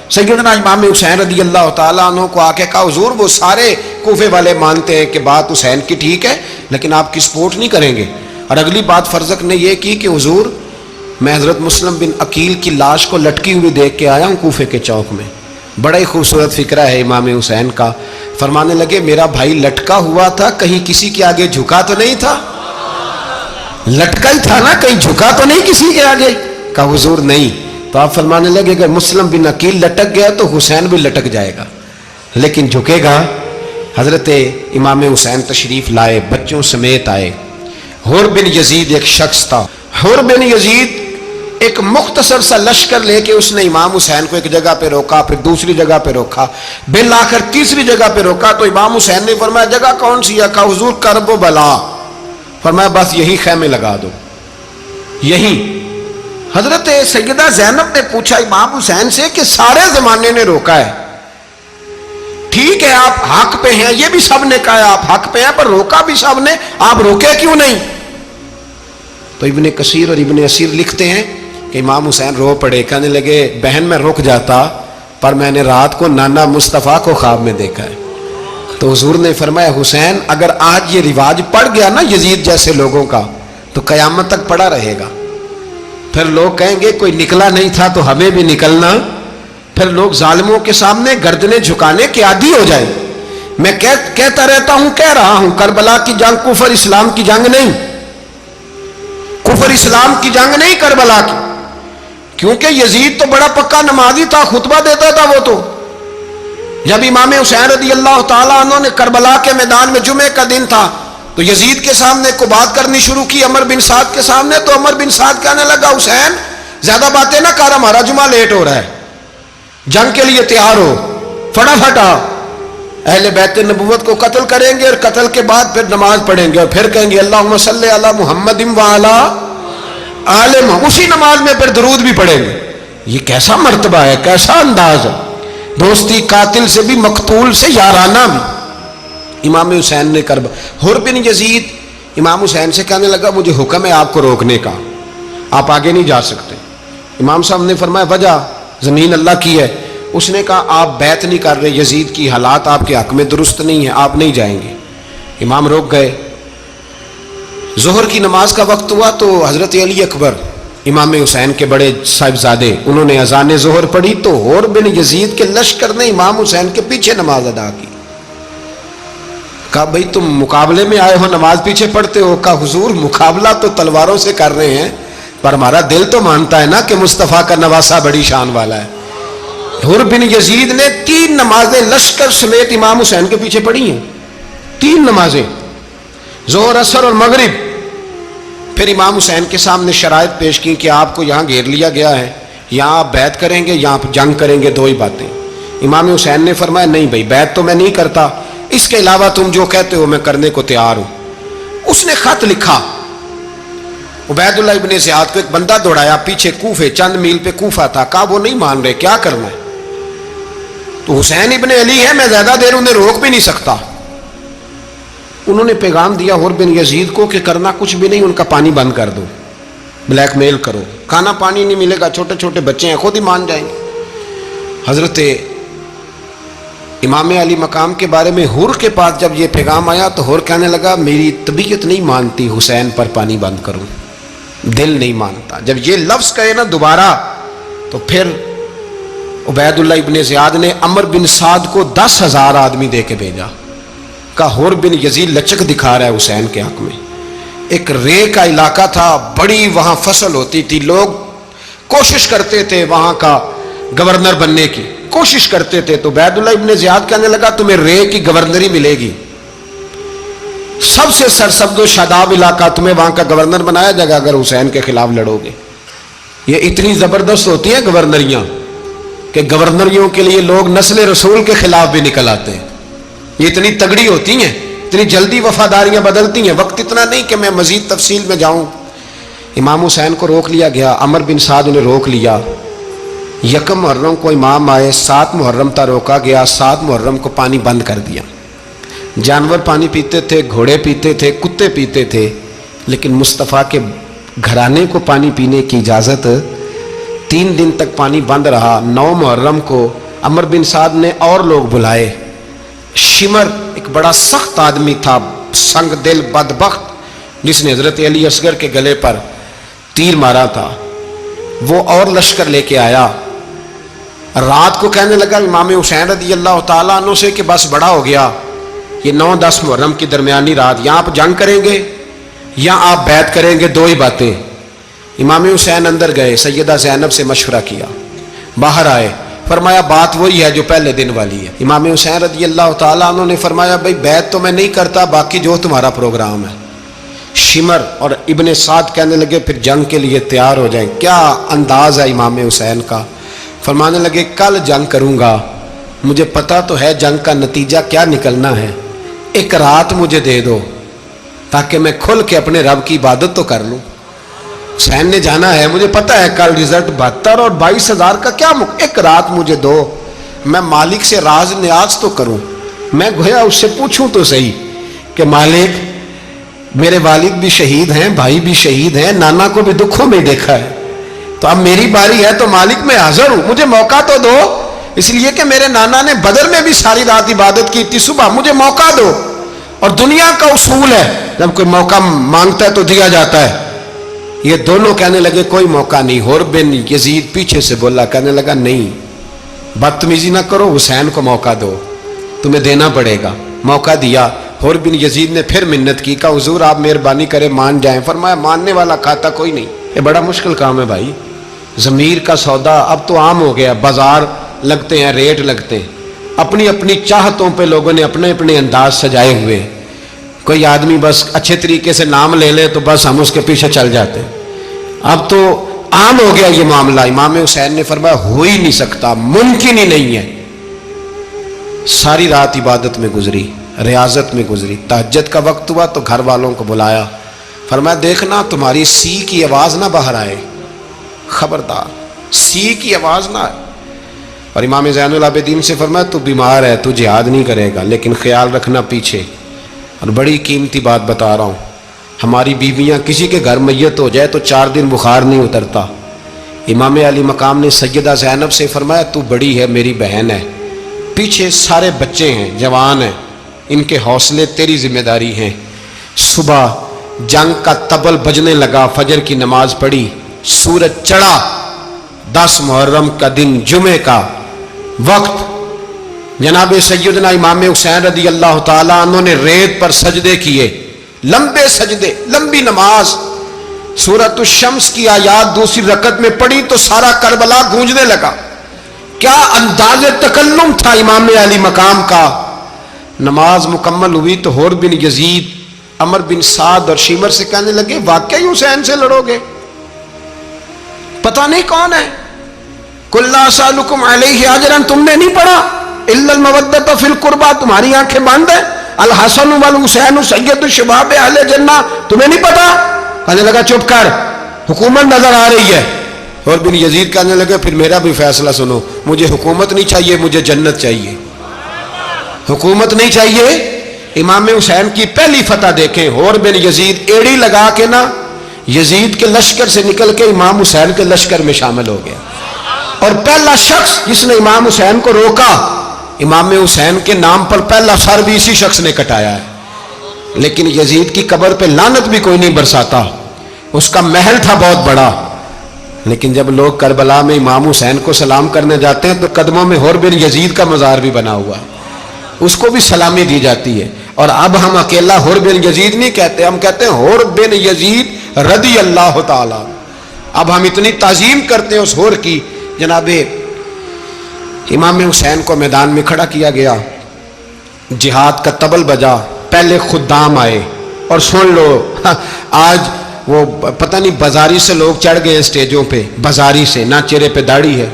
سیدنا امام حسین رضی اللہ تعالیٰ عنہ کو آ کے کہا حضور وہ سارے کوفے والے مانتے ہیں کہ بات حسین کی ٹھیک ہے لیکن آپ کی سپورٹ نہیں کریں گے. اور اگلی بات فرزق نے یہ کی کہ حضور میں حضرت مسلم بن عقیل کی لاش کو لٹکی ہوئی دیکھ کے آیا ہوں کوفے کے چوک میں. بڑا ہی خوبصورت فکرہ ہے امام حسین کا. فرمانے لگے میرا بھائی لٹکا ہوا تھا, کہیں کسی کے آگے جھکا تو نہیں تھا؟ لٹکا ہی تھا نا, کہیں جھکا تو نہیں کسی کے آگے؟ کہا حضور نہیں. تو آپ فرمانے لگے اگر مسلم بن عقیل لٹک گیا تو حسین بھی لٹک جائے گا, لیکن جھکے گا. حضرت امام حسین تشریف لائے, بچوں سمیت آئے. حر بن یزید ایک شخص تھا. حر بن یزید ایک مختصر سا لشکر لے کے اس نے امام حسین کو ایک جگہ پہ روکا, پھر دوسری جگہ پہ روکا, بالآخر تیسری جگہ پہ روکا. تو امام حسین نے فرمایا جگہ کون سی ہے؟ کہا حضور کرب و بلا. فرمایا بس یہی خیمے لگا دو, یہی. حضرت سیدہ زینب نے پوچھا امام حسین سے کہ سارے زمانے نے روکا ہے, ٹھیک ہے آپ حق پہ ہیں, یہ بھی سب نے کہا آپ حق پہ ہیں, پر روکا بھی سب نے, آپ روکے کیوں نہیں؟ تو ابن کثیر اور ابن اسیر لکھتے ہیں کہ امام حسین رو پڑے, کہنے لگے بہن میں رک جاتا پر میں نے رات کو نانا مصطفیٰ کو خواب میں دیکھا ہے. تو حضور نے فرمایا حسین اگر آج یہ رواج پڑ گیا نا یزید جیسے لوگوں کا تو قیامت تک پڑا رہے گا. پھر لوگ کہیں گے کوئی نکلا نہیں تھا تو ہمیں بھی نکلنا. پھر لوگ ظالموں کے سامنے گردنیں جھکانے کے عادی ہو جائیں. میں کہتا رہتا ہوں, کہہ رہا ہوں, کربلا کی جنگ کفر اسلام کی جنگ نہیں, کفر اسلام کی جنگ نہیں کربلا کی. کیونکہ یزید تو بڑا پکا نمازی تھا, خطبہ دیتا تھا. وہ تو جب امام حسین رضی اللہ تعالیٰ عنہ نے کربلا کے میدان میں جمعے کا دن تھا تو یزید کے سامنے کو بات کرنی شروع کی, عمر بن سعد کے سامنے. تو عمر بن سعد کہنے لگا حسین زیادہ باتیں نہ کر, ہمارا جمعہ لیٹ ہو رہا ہے, جنگ کے لیے تیار ہو, فٹافٹ آ. اہل بیت نبوت کو قتل کریں گے اور قتل کے بعد پھر نماز پڑھیں گے اور پھر کہیں گے اللہم صلی علی محمد وعلی آل محمد, اسی نماز میں پھر درود بھی پڑھیں گے. یہ کیسا مرتبہ ہے, کیسا انداز ہے, دوستی قاتل سے بھی مقتول سے یارانہ بھی. امام حسین نے کربلا. حر بن یزید امام حسین سے کہنے لگا مجھے حکم ہے آپ کو روکنے کا, آپ آگے نہیں جا سکتے. امام صاحب نے فرمایا وجہ زمین اللہ کی ہے. اس نے کہا آپ بیعت نہیں کر رہے, یزید کی حالات آپ کے حق میں درست نہیں ہیں, آپ نہیں جائیں گے. امام روک گئے. ظہر کی نماز کا وقت ہوا تو حضرت علی اکبر امام حسین کے بڑے صاحبزادے انہوں نے اذان ظہر پڑھی تو حر بن یزید کے لشکر نے امام حسین کے پیچھے نماز ادا کی. کہا بھئی تم مقابلے میں آئے ہو, نماز پیچھے پڑھتے ہو؟ کہا حضور مقابلہ تو تلواروں سے کر رہے ہیں پر ہمارا دل تو مانتا ہے نا کہ مصطفیٰ کا نواسہ بڑی شان والا ہے. حر بن یزید نے 3 نمازیں لشکر سمیت امام حسین کے پیچھے پڑھی ہیں, 3 نمازیں, ظہر اثر اور مغرب. پھر امام حسین کے سامنے شرائط پیش کی کہ آپ کو یہاں گھیر لیا گیا ہے, یہاں آپ بیعت کریں گے, یہاں جنگ کریں گے, 2 ہی باتیں. امام حسین نے فرمایا نہیں بھائی بیعت تو میں نہیں کرتا, اس کے علاوہ تم جو کہتے ہو میں کرنے کو تیار ہوں. اس نے خط لکھا, عبید اللہ ابن زیاد کو ایک بندہ دوڑایا پیچھے کوفے, چند میل پہ کوفہ تھا. کہا وہ نہیں مان رہے, کیا کرنا ہے؟ تو حسین ابن علی ہے, میں زیادہ دیر انہیں روک بھی نہیں سکتا. انہوں نے پیغام دیا حر بن یزید کو کہ کرنا کچھ بھی نہیں, ان کا پانی بند کر دو, بلیک میل کرو, کھانا پانی نہیں ملے گا, چھوٹے چھوٹے بچے ہیں, خود ہی مان جائیں گے. حضرت امام علی مقام کے بارے میں حور کے پاس جب یہ پیغام آیا تو حور کہنے لگا میری طبیعت نہیں مانتی حسین پر پانی بند کروں، دل نہیں مانتا۔ جب یہ لفظ کہے نا دوبارہ تو پھر عبید اللہ ابن زیاد نے عمر بن سعد کو 10,000 آدمی دے کے بھیجا، کہا حور بن یزید لچک دکھا رہا ہے حسین کے حق میں۔ ایک رے کا علاقہ تھا، بڑی وہاں فصل ہوتی تھی، لوگ کوشش کرتے تھے وہاں کا گورنر بننے کی، کوشش کرتے تھے۔ تو عبید اللہ ابن زیاد کہنے لگا تمہیں رے کی گورنری ملے گی، سب سے سرسبز و شاداب علاقہ، تمہیں وہاں کا گورنر بنایا جائے گا اگر حسین کے خلاف لڑو گے۔ یہ اتنی زبردست ہوتی ہیں گورنریاں کہ گورنریوں کے لیے لوگ نسل رسول کے خلاف بھی نکل آتے ہیں، یہ اتنی تگڑی ہوتی ہیں، اتنی جلدی وفاداریاں بدلتی ہیں۔ وقت اتنا نہیں کہ میں مزید تفصیل میں جاؤں۔ امام حسین کو روک لیا گیا، عمر بن سعد نے روک لیا۔ یکم محرم کو امام آئے، 7 محرم تا روکا گیا، 7 محرم کو پانی بند کر دیا۔ جانور پانی پیتے تھے، گھوڑے پیتے تھے، کتے پیتے تھے، لیکن مصطفیٰ کے گھرانے کو پانی پینے کی اجازت 3 دن تک پانی بند رہا۔ 9 محرم کو عمر بن سعد نے اور لوگ بلائے۔ شمر ایک بڑا سخت آدمی تھا، سنگ دل بدبخت، جس نے حضرت علی اصغر کے گلے پر تیر مارا تھا، وہ اور لشکر لے کے آیا۔ رات کو کہنے لگا امام حسین رضی اللہ تعالیٰ عنہ سے کہ بس بڑا ہو گیا، یہ 9-10 محرم کی درمیانی رات، یہاں آپ جنگ کریں گے یا آپ بیعت کریں گے، 2 ہی باتیں۔ امام حسین اندر گئے، سیدہ زینب سے مشورہ کیا، باہر آئے، فرمایا بات وہی ہے جو پہلے دن والی ہے۔ امام حسین رضی اللہ تعالیٰ عنہ نے فرمایا بھائی بیعت تو میں نہیں کرتا، باقی جو تمہارا پروگرام ہے۔ شمر اور ابن سعد کہنے لگے پھر جنگ کے لیے تیار ہو جائیں۔ کیا انداز ہے امام حسین کا، فرمانے لگے کل جنگ کروں گا، مجھے پتا تو ہے جنگ کا نتیجہ کیا نکلنا ہے، ایک رات مجھے دے دو تاکہ میں کھل کے اپنے رب کی عبادت تو کر لوں۔ حسین نے جانا ہے، مجھے پتا ہے کل رزلٹ 72 اور 22,000 کا کیا ایک رات مجھے دو، میں مالک سے راز نیاز تو کروں، میں گویا اس سے پوچھوں تو صحیح کہ مالک میرے والد بھی شہید ہیں، بھائی بھی شہید ہیں، نانا کو بھی دکھوں میں دیکھا ہے، تو اب میری باری ہے تو مالک میں حاضر ہوں، مجھے موقع تو دو، اس لیے کہ میرے نانا نے بدر میں بھی ساری رات عبادت کی تھی، صبح مجھے موقع دو۔ اور دنیا کا اصول ہے جب کوئی موقع مانگتا ہے تو دیا جاتا ہے۔ یہ دونوں کہنے لگے کوئی موقع نہیں۔ حور بن یزید پیچھے سے بولا، کہنے لگا نہیں بدتمیزی نہ کرو، حسین کو موقع دو، تمہیں دینا پڑے گا۔ موقع دیا۔ حور بن یزید نے پھر منت کی، کہا حضور آپ مہربانی کریں مان جائیں۔ فرمایا ماننے والا کھاتا کوئی نہیں، یہ بڑا مشکل کام ہے بھائی، ضمیر کا سودا اب تو عام ہو گیا، بازار لگتے ہیں، ریٹ لگتے ہیں، اپنی اپنی چاہتوں پہ لوگوں نے اپنے اپنے انداز سجائے ہوئے۔ کوئی آدمی بس اچھے طریقے سے نام لے لے تو بس ہم اس کے پیچھے چل جاتے ہیں، اب تو عام ہو گیا یہ معاملہ۔ امام حسین نے فرمایا ہو ہی نہیں سکتا، ممکن ہی نہیں ہے۔ ساری رات عبادت میں گزری، ریاضت میں گزری، تہجد کا وقت ہوا تو گھر والوں کو بلایا، فرمایا دیکھنا تمہاری سی کی آواز نہ باہر آئے، خبردار سی کی آواز نہ آئے۔ اور امام زین العابدین سے فرمایا تو بیمار ہے، تو جہاد نہیں کرے گا، لیکن خیال رکھنا پیچھے۔ اور بڑی قیمتی بات بتا رہا ہوں، ہماری بیویاں کسی کے گھر میت ہو جائے تو 4 دن بخار نہیں اترتا۔ امام علی مقام نے سیدہ زینب سے فرمایا تو بڑی ہے، میری بہن ہے، پیچھے سارے بچے ہیں، جوان ہیں، ان کے حوصلے تیری ذمہ داری ہیں۔ صبح جنگ کا طبل بجنے لگا، فجر کی نماز پڑھی، سورج چڑھا، 10 محرم کا دن، جمعے کا وقت، جناب سیدنا امام حسین رضی اللہ تعالیٰ عنہ نے ریت پر سجدے کیے، لمبے سجدے، لمبی نماز، سورۃ الشمس کی آیات دوسری رکعت میں پڑھی تو سارا کربلا گونجنے لگا۔ کیا انداز تکلم تھا امام علی مقام کا۔ نماز مکمل ہوئی تو حور بن یزید، عمر بن سعد اور شیمر سے کہنے لگے واقعی حسین سے لڑو گے؟ پتہ نہیں کون ہے۔ قُلْ لَا أَسْأَلُكُمْ عَلَيْهِ أَجْرًا، تم نے نہیں پڑھا إِلَّا الْمَوَدَّةَ فِي الْقُرْبَى، تمہاری آنکھیں بند ہیں، الحسن والحسین سید الشباب اہل جنہ، تمہیں نہیں پتا؟ کہنے لگا چپ کر، حکومت نظر آ رہی ہے۔ اور بن یزید کہنے لگا پھر میرا بھی فیصلہ سنو، مجھے حکومت نہیں چاہیے، مجھے جنت چاہیے، حکومت نہیں چاہیے۔ امام حسین کی پہلی فتح دیکھیں، اور بن یزید ایڑی لگا کے نا یزید کے لشکر سے نکل کے امام حسین کے لشکر میں شامل ہو گیا، اور پہلا شخص جس نے امام حسین کو روکا امام حسین کے نام پر پہلا سر بھی اسی شخص نے کٹایا ہے، لیکن یزید کی قبر پہ لعنت بھی کوئی نہیں برساتا. اس کا محل تھا بہت بڑا، لیکن جب لوگ کربلا میں امام حسین کو سلام کرنے جاتے ہیں تو قدموں میں حور بن یزید کا مزار بھی بنا ہوا ہے، اس کو بھی سلامی دی جاتی ہے. اور اب ہم اکیلا حور بن یزید نہیں کہتے، ہم کہتے ہیں حور بن یزید رضی اللہ تعالی. اب ہم اتنی تعظیم کرتے ہیں اس حور کی. جناب امام حسین کو میدان میں کھڑا کیا گیا، جہاد کا طبل بجا، پہلے خدام آئے. اور سن لو آج وہ پتہ نہیں بازاری سے لوگ چڑھ گئے اسٹیجوں پہ، بازاری سے، نہ چہرے پہ داڑھی ہے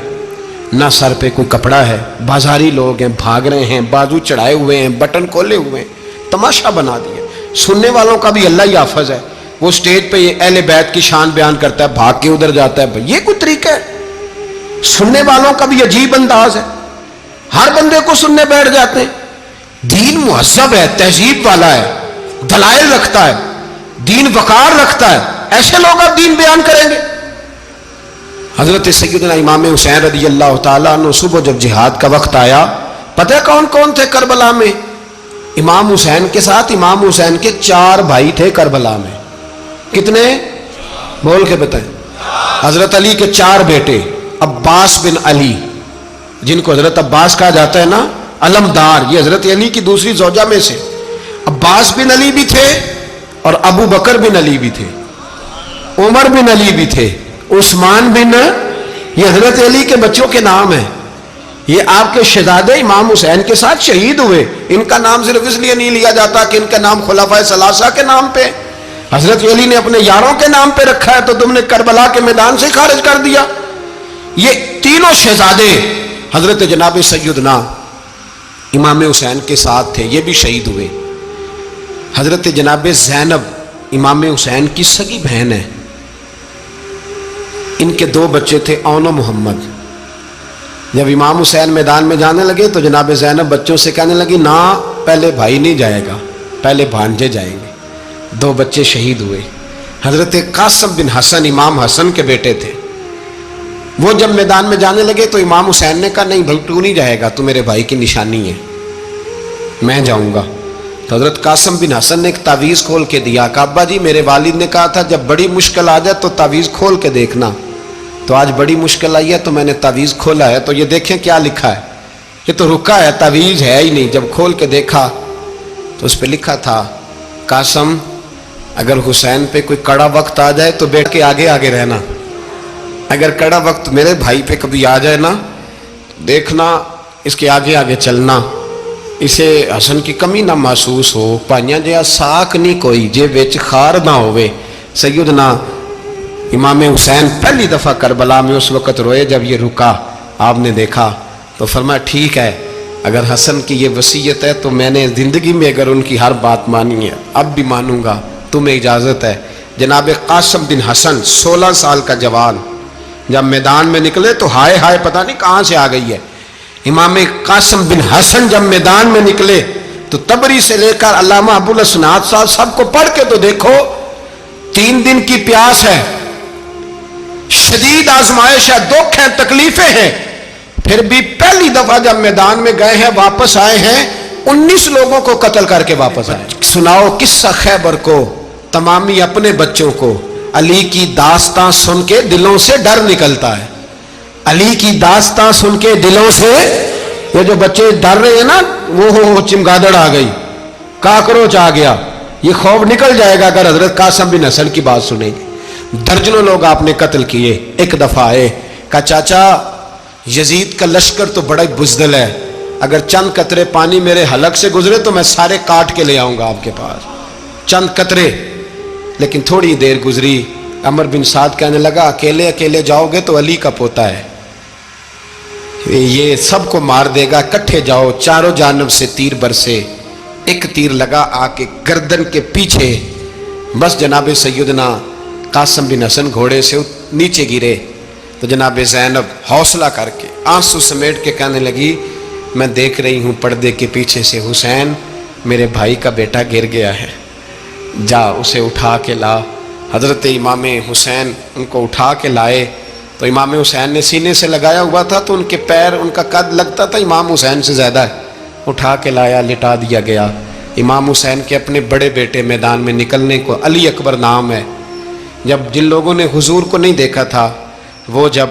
نہ سر پہ کوئی کپڑا ہے، بازاری لوگ ہیں، بھاگ رہے ہیں، بازو چڑھائے ہوئے ہیں، بٹن کھولے ہوئے ہیں، تماشا بنا دیا. سننے والوں کا بھی اللہ ہی حافظ ہے. وہ اسٹیج پہ یہ اہل بیت کی شان بیان کرتا ہے، بھاگ کے ادھر جاتا ہے. یہ کوئی طریقہ ہے؟ سننے والوں کا بھی عجیب انداز ہے، ہر بندے کو سننے بیٹھ جاتے ہیں. دین مہذب ہے، تہذیب والا ہے، دلائل رکھتا ہے، دین وقار رکھتا ہے. ایسے لوگ اب دین بیان کریں گے؟ حضرت سیدنا امام حسین رضی اللہ تعالیٰ عنہ صبح جب جہاد کا وقت آیا، پتہ ہے کون کون تھے کربلا میں؟ امام حسین کے ساتھ امام حسین کے 4 بھائی تھے کربلا میں. کتنے؟ بول کے بتائیں. حضرت علی کے 4 بیٹے، عباس بن علی، جن کو حضرت عباس کہا جاتا ہے نا، علمدار، یہ حضرت علی کی دوسری زوجہ میں سے. عباس بن علی بھی تھے اور ابو بکر بن علی بھی تھے، عمر بن علی بھی تھے، عثمان بن، یہ حضرت علی کے بچوں کے نام ہیں. یہ آپ کے شہزادے امام حسین کے ساتھ شہید ہوئے. ان کا نام صرف اس لیے نہیں لیا جاتا کہ ان کا نام خلفائے ثلاثہ کے نام پہ، حضرت علی نے اپنے یاروں کے نام پہ رکھا ہے تو تم نے کربلا کے میدان سے خارج کر دیا. یہ تینوں شہزادے حضرت جناب سیدنا امام حسین کے ساتھ تھے، یہ بھی شہید ہوئے. حضرت جناب زینب امام حسین کی سگی بہن ہے، ان کے 2 بچے تھے، اون و محمد. جب امام حسین میدان میں جانے لگے تو جناب زینب بچوں سے کہنے لگی، نہ پہلے بھائی نہیں جائے گا، پہلے بھانجے جائیں گے. 2 بچے شہید ہوئے. حضرت قاسم بن حسن امام حسن کے بیٹے تھے. وہ جب میدان میں جانے لگے تو امام حسین نے کہا، نہیں بھائی تو نہیں جائے گا، تو میرے بھائی کی نشانی ہے، میں جاؤں گا. تو حضرت قاسم بن حسن نے ایک تعویذ کھول کے دیا کہ ابا جی میرے والد نے کہا تھا جب بڑی مشکل آ جائے تو تعویذ کھول کے دیکھنا. تو آج بڑی مشکل آئی ہے تو میں نے تعویذ کھولا ہے، تو یہ دیکھیں کیا لکھا ہے. یہ تو رکا ہے، تعویذ ہے ہی نہیں. جب کھول کے دیکھا تو اس پہ لکھا تھا، قاسم اگر حسین پہ کوئی کڑا وقت آ جائے تو بیٹھ کے آگے آگے رہنا، اگر کڑا وقت میرے بھائی پہ کبھی آ جائے نا، دیکھنا اس کے آگے آگے چلنا، اسے حسن کی کمی نہ محسوس ہو. پائیاں جہاں ساک نہیں کوئی جے وچ خار نہ ہوئے. سیدنا امام حسین پہلی دفعہ کربلا میں اس وقت روئے جب یہ رکا. آپ نے دیکھا تو فرمایا ٹھیک ہے، اگر حسن کی یہ وصیت ہے تو میں نے زندگی میں اگر ان کی ہر بات مانی ہے اب بھی مانوں گا، تمہیں اجازت ہے. جناب قاسم بن حسن 16 سال کا جوان جب میدان میں نکلے تو ہائے ہائے پتہ نہیں کہاں سے آ گئی ہے. امام قاسم بن حسن جب میدان میں نکلے تو تبری سے لے کر علامہ ابو الاسناد صاحب سب کو پڑھ کے تو دیکھو، 3 دن کی پیاس ہے، شدید آزمائش ہے، دکھ ہیں، تکلیفیں ہیں، پھر بھی پہلی دفعہ جب میدان میں گئے ہیں واپس آئے ہیں 19 لوگوں کو قتل کر کے واپس آئے. سناؤ قصہ خیبر کو، تمامی اپنے بچوں کو. علی کی داستان سن کے دلوں سے ڈر نکلتا ہے. علی کی داستان سن کے دلوں سے، یہ جو بچے ڈر رہے ہیں نا، وہ چمگادڑ آ گئی، کاکروچ آ گیا، یہ خوف نکل جائے گا اگر حضرت قاسم بن حسن کی بات سنیں گے. درجنوں لوگ آپ نے قتل کیے. ایک دفعہ آئے، کہا چاچا یزید کا لشکر تو بڑا بزدل ہے، اگر چند قطرے پانی میرے حلق سے گزرے تو میں سارے کاٹ کے لے آؤں گا آپ کے پاس، چند قطرے. لیکن تھوڑی دیر گزری، عمر بن سعد کہنے لگا اکیلے اکیلے جاؤ گے تو علی کا پوتا ہے، یہ سب کو مار دے گا، کٹھے جاؤ. چاروں جانب سے تیر برسے، ایک تیر لگا آ کے گردن کے پیچھے، بس جناب سیدنا قاسم بن حسن گھوڑے سے نیچے گرے. تو جناب زینب حوصلہ کر کے آنسو سمیٹ کے کہنے لگی میں دیکھ رہی ہوں پردے کے پیچھے سے حسین میرے بھائی کا بیٹا گر گیا ہے، جا اسے اٹھا کے لا. حضرت امام حسین ان کو اٹھا کے لائے تو امام حسین نے سینے سے لگایا ہوا تھا تو ان کے پیر، ان کا قد لگتا تھا امام حسین سے زیادہ ہے، اٹھا کے لایا، لٹا دیا گیا۔ امام حسین کے اپنے بڑے بیٹے میدان میں نکلنے کو، علی اکبر نام ہے، جب جن لوگوں نے حضور کو نہیں دیکھا تھا وہ جب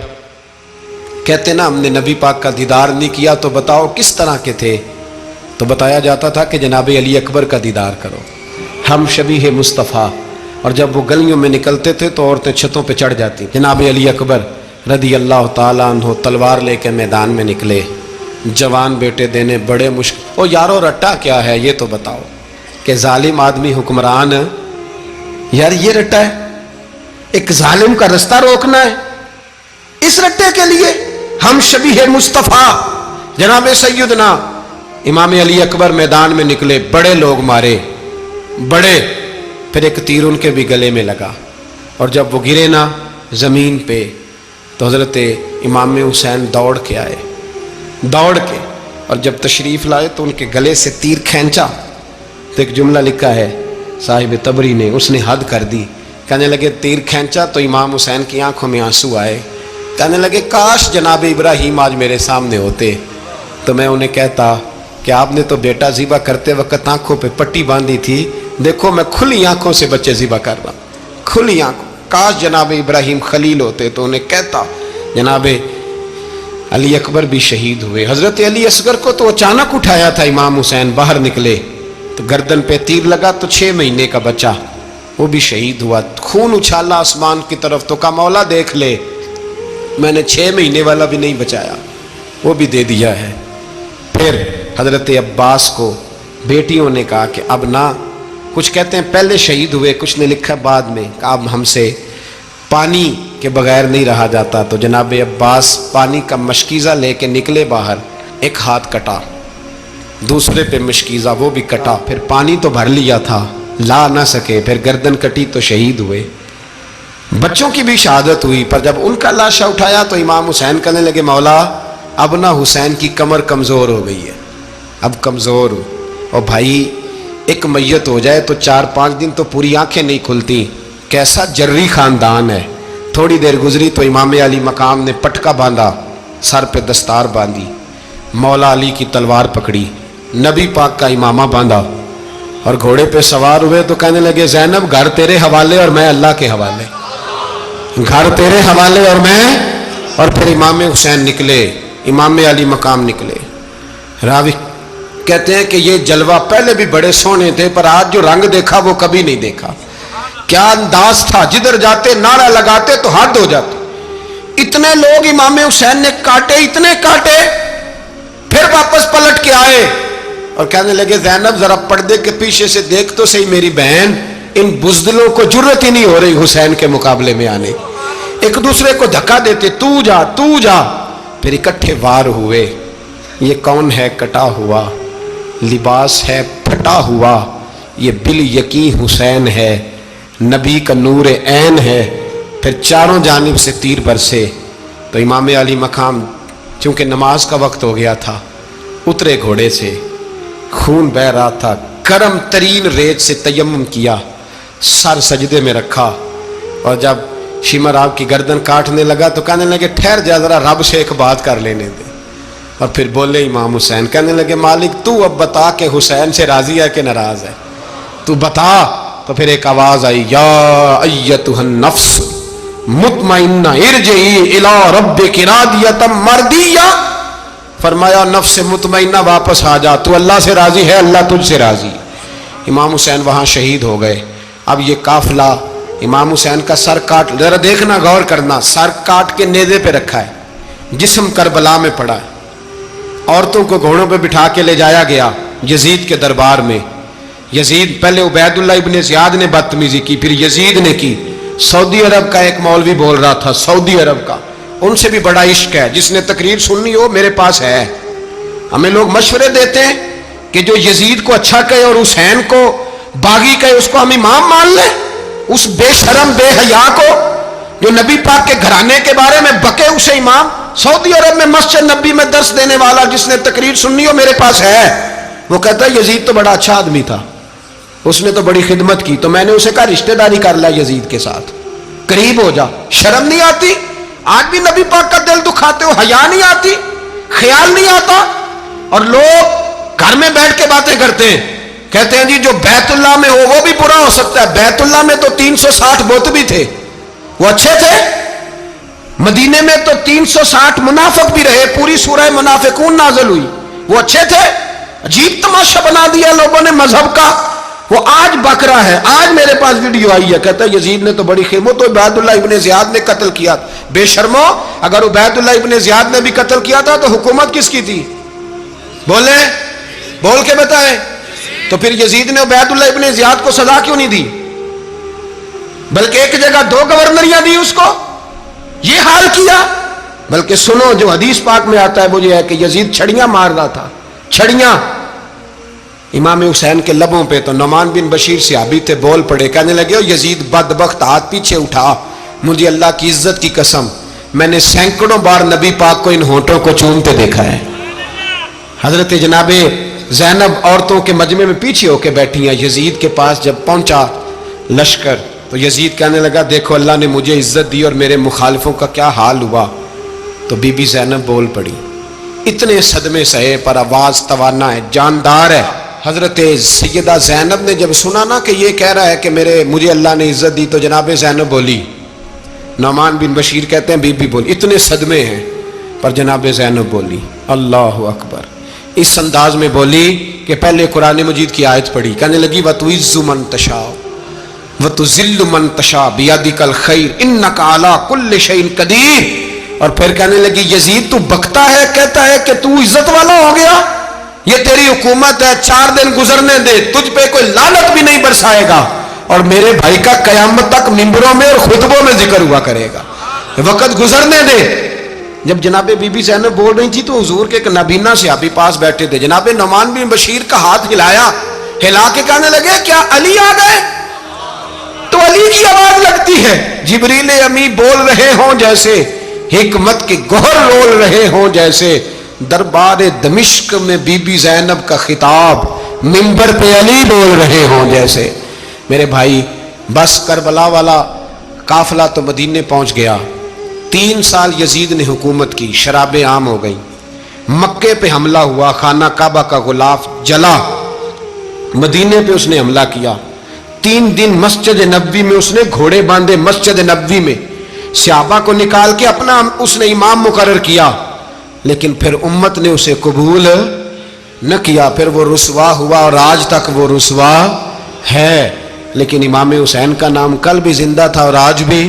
کہتے نا ہم نے نبی پاک کا دیدار نہیں کیا تو بتاؤ کس طرح کے تھے، تو بتایا جاتا تھا کہ جناب علی اکبر کا دیدار کرو، ہم شبیہ مصطفیٰ۔ اور جب وہ گلیوں میں نکلتے تھے تو عورتیں چھتوں پہ چڑھ جاتی۔ جناب علی اکبر رضی اللہ تعالیٰ عنہ تلوار لے کے میدان میں نکلے، جوان بیٹے دینے بڑے مشکل۔ او یارو رٹا کیا ہے یہ تو بتاؤ، کہ ظالم آدمی حکمران، یار یہ رٹا ہے، ایک ظالم کا رستہ روکنا ہے، اس رٹے کے لیے ہم شبیہ مصطفیٰ جناب سیدنا امام علی اکبر میدان میں نکلے، بڑے لوگ مارے، بڑے، پھر ایک تیر ان کے بھی گلے میں لگا، اور جب وہ گرے نا زمین پہ تو حضرت امام حسین دوڑ کے آئے، دوڑ کے، اور جب تشریف لائے تو ان کے گلے سے تیر کھینچا تو ایک جملہ لکھا ہے صاحب تبری نے، اس نے حد کر دی، کہنے لگے تیر کھینچا تو امام حسین کی آنکھوں میں آنسو آئے، کہنے لگے کاش جناب ابراہیم آج میرے سامنے ہوتے تو میں انہیں کہتا کہ آپ نے تو بیٹا ذبح کرتے وقت آنکھوں پہ پٹی باندھی تھی، دیکھو میں کھلی آنکھوں سے بچے ذبح کر رہا ہوں، کھلی آنکھوں، کاش جناب ابراہیم خلیل ہوتے تو انہیں کہتا۔ جناب علی اکبر بھی شہید ہوئے۔ حضرت علی اصغر کو تو اچانک اٹھایا تھا امام حسین، باہر نکلے تو گردن پہ تیر لگا تو 6 مہینے کا بچہ وہ بھی شہید ہوا، خون اچھالا آسمان کی طرف تو کہا مولا دیکھ لے میں نے 6 مہینے والا بھی نہیں بچایا، وہ بھی دے دیا ہے۔ پھر حضرت عباس کو بیٹیوں نے کہا کہ اب نہ، کچھ کہتے ہیں پہلے شہید ہوئے، کچھ نے لکھا بعد میں، کہ اب ہم سے پانی کے بغیر نہیں رہا جاتا، تو جناب عباس پانی کا مشکیزہ لے کے نکلے باہر، ایک ہاتھ کٹا، دوسرے پہ مشکیزہ وہ بھی کٹا، پھر پانی تو بھر لیا تھا لا نہ سکے، پھر گردن کٹی تو شہید ہوئے۔ بچوں کی بھی شہادت ہوئی، پر جب ان کا لاشا اٹھایا تو امام حسین کہنے لگے مولا اب نہ حسین کی کمر کمزور ہو گئی ہے، اب کمزور ہو، اور بھائی ایک میت ہو جائے تو 4-5 دن تو پوری آنکھیں نہیں کھلتی، کیسا جری خاندان ہے۔ تھوڑی دیر گزری تو امام علی مقام نے پٹکا باندھا، سر پہ دستار باندھی، مولا علی کی تلوار پکڑی، نبی پاک کا امامہ باندھا اور گھوڑے پہ سوار ہوئے تو کہنے لگے زینب گھر تیرے حوالے اور میں اللہ کے حوالے، گھر تیرے حوالے اور میں، اور پھر امام حسین نکلے، امام علی مقام نکلے۔ راوی کہتے ہیں کہ یہ جلوہ پہلے بھی بڑے سونے تھے پر آج جو رنگ دیکھا وہ کبھی نہیں دیکھا، کیا انداز تھا، جدھر جاتے نعرہ لگاتے تو حد ہو جاتے، اتنے لوگ امام حسین نے کاٹے، اتنے کاٹے، پھر واپس پلٹ کے آئے اور کہنے لگے زینب ذرا پردے کے پیچھے سے دیکھ تو صحیح میری بہن، ان بزدلوں کو جرت ہی نہیں ہو رہی حسین کے مقابلے میں آنے، ایک دوسرے کو دھکا دیتے، تو جا تو جا، پھر اکٹھے وار ہوئے۔ یہ کون ہے کٹا ہوا، لباس ہے پھٹا ہوا، یہ بال یقین حسین ہے، نبی کا نور عین ہے۔ پھر چاروں جانب سے تیر برسے تو امام علی مقام چونکہ نماز کا وقت ہو گیا تھا، اترے گھوڑے سے، خون بہ رہا تھا، گرم ترین ریت سے تیمم کیا، سر سجدے میں رکھا، اور جب شمر آپ کی گردن کاٹنے لگا تو کہنے لگے ٹھہر جا ذرا رب سے ایک بات کر لینے دے، اور پھر بولے امام حسین، کہنے لگے مالک تو اب بتا کہ حسین سے راضی ہے کہ ناراض ہے، تو بتا۔ تو پھر ایک آواز آئی، یا ایتھا النفس مطمئنہ ارجعی الی ربک راضیۃ مرضیہ، فرمایا نفس مطمئنہ واپس آ جا، تو اللہ سے راضی ہے، اللہ تجھ سے راضی۔ امام حسین وہاں شہید ہو گئے۔ اب یہ قافلہ امام حسین کا سر کاٹ، ذرا دیکھنا غور کرنا، سر کاٹ کے نیزے پہ رکھا ہے، جسم کربلا میں پڑا ہے، عورتوں کو گھوڑوں پہ بٹھا کے لے جایا گیا یزید کے دربار میں۔ یزید پہلے عبید اللہ ابن زیاد نے بدتمیزی کی، پھر یزید نے کی۔ سعودی عرب کا ایک مولوی بول رہا تھا، سعودی عرب کا، ان سے بھی بڑا عشق ہے، جس نے تقریر سننی ہو میرے پاس ہے۔ ہمیں لوگ مشورے دیتے ہیں کہ جو یزید کو اچھا کہے اور حسین کو باغی کہے اس کو ہم امام مان لیں، اس بے شرم بے حیا کو جو نبی پاک کے گھرانے کے بارے میں بکے اسے امام۔ سعودی عرب میں مسجد نبی میں درس دینے والا جس نے تقریر سننی ہو میرے پاس ہے، وہ کہتا ہے یزید تو بڑا اچھا آدمی تھا، اس نے تو بڑی خدمت کی، تو میں نے اسے کہا رشتہ داری کر لیا یزید کے ساتھ، قریب ہو جا، شرم نہیں آتی؟ آج بھی نبی پاک کا دل دکھاتے ہو, حیا نہیں آتی, خیال نہیں آتا. اور لوگ گھر میں بیٹھ کے باتیں کرتے ہیں, کہتے ہیں جی جو بیت اللہ میں ہو وہ بھی برا ہو سکتا ہے. بیت اللہ میں تو 360 بت بھی تھے, وہ اچھے تھے. مدینے میں تو 360 منافق بھی رہے, پوری سورہ منافقون نازل ہوئی, وہ اچھے تھے. عجیب تماشا بنا دیا لوگوں نے مذہب کا. وہ آج بکرا ہے. آج میرے پاس ویڈیو آئی ہے, کہتا ہے یزید نے تو بڑی وہ تو عبید اللہ ابن زیاد نے قتل کیا. بے شرمو, اگر عبید اللہ ابن زیاد نے بھی قتل کیا تھا تو حکومت کس کی تھی؟ بولے, بول کے بتائیں. تو پھر یزید نے عبید اللہ ابن زیاد کو سزا کیوں نہیں دی, بلکہ ایک جگہ 2 گورنریاں دی اس کو, یہ حال کیا. بلکہ سنو جو حدیث پاک میں آتا ہے وہ یہ ہے کہ یزید چھڑیاں مار رہا تھا, چھڑیاں امام حسین کے لبوں پہ. تو نعمان بن بشیر صحابی تھے, بول پڑے, کہنے لگے یزید بدبخت, ہاتھ پیچھے اٹھا, مجھے اللہ کی عزت کی قسم میں نے سینکڑوں بار نبی پاک کو ان ہونٹوں کو چومتے دیکھا ہے. حضرت جناب زینب عورتوں کے مجمع میں پیچھے ہو کے بیٹھی ہیں. یزید کے پاس جب پہنچا لشکر تو یزید کہنے لگا دیکھو اللہ نے مجھے عزت دی اور میرے مخالفوں کا کیا حال ہوا. تو بی بی زینب بول پڑی, اتنے صدمے سہے پر آواز توانا ہے, جاندار ہے. حضرت سیدہ زینب نے جب سنا نا کہ یہ کہہ رہا ہے کہ مجھے اللہ نے عزت دی, تو جناب زینب بولی. نعمان بن بشیر کہتے ہیں بی بی بولی, اتنے صدمے ہیں پر جناب زینب بولی اللہ اکبر. اس انداز میں بولی کہ پہلے قرآن مجید کی آیت پڑھی, کہنے لگی وَتُعِزُّ مَن تَشَاءُ وَتُذِلُّ مَن تَشَاءُ بِيَدِكَ الْخَيْرُ إِنَّكَ عَلَىٰ كُلِّ شَيْءٍ قَدِيرٌ. اور پھر کہنے لگی یزید تو بکتا ہے, کہتا ہے کہ تو عزت والا ہو گیا, یہ تیری حکومت ہے, 4 دن گزرنے دے, تجھ پہ کوئی لعنت بھی نہیں برسائے گا, اور میرے بھائی کا قیامت تک ممبروں میں اور خطبوں میں ذکر ہوا کرے گا, وقت گزرنے دے. جب جناب بی بی زینب بول رہی تھی تو حضور کے ایک نابینا صحابی پاس بیٹھے تھے. جناب نعمان بن بشیر کا ہاتھ ہلایا, ہلا کے کہنے لگے کیا علی آ گئے؟ تو علی کی آواز لگتی ہے, جبریل امی بول رہے ہوں جیسے, حکمت کے گوہر رول رہے ہوں جیسے, دربار دمشق میں بی بی زینب کا خطاب, منبر پہ علی بول رہے ہوں جیسے. میرے بھائی بس کربلا والا قافلہ تو مدینے پہنچ گیا. 3 سال یزید نے حکومت کی, شرابیں عام ہو گئی, مکے پہ حملہ ہوا, خانہ کعبہ کا غلاف جلا, مدینے پہ اس نے حملہ کیا. 3 دن مسجد نبوی میں اس نے گھوڑے باندھے, مسجد نبوی میں صحابہ کو نکال کے اپنا اس نے امام مقرر کیا, لیکن پھر امت نے اسے قبول نہ کیا. پھر وہ رسوا ہوا اور آج تک وہ رسوا ہے. لیکن امام حسین کا نام کل بھی زندہ تھا اور آج بھی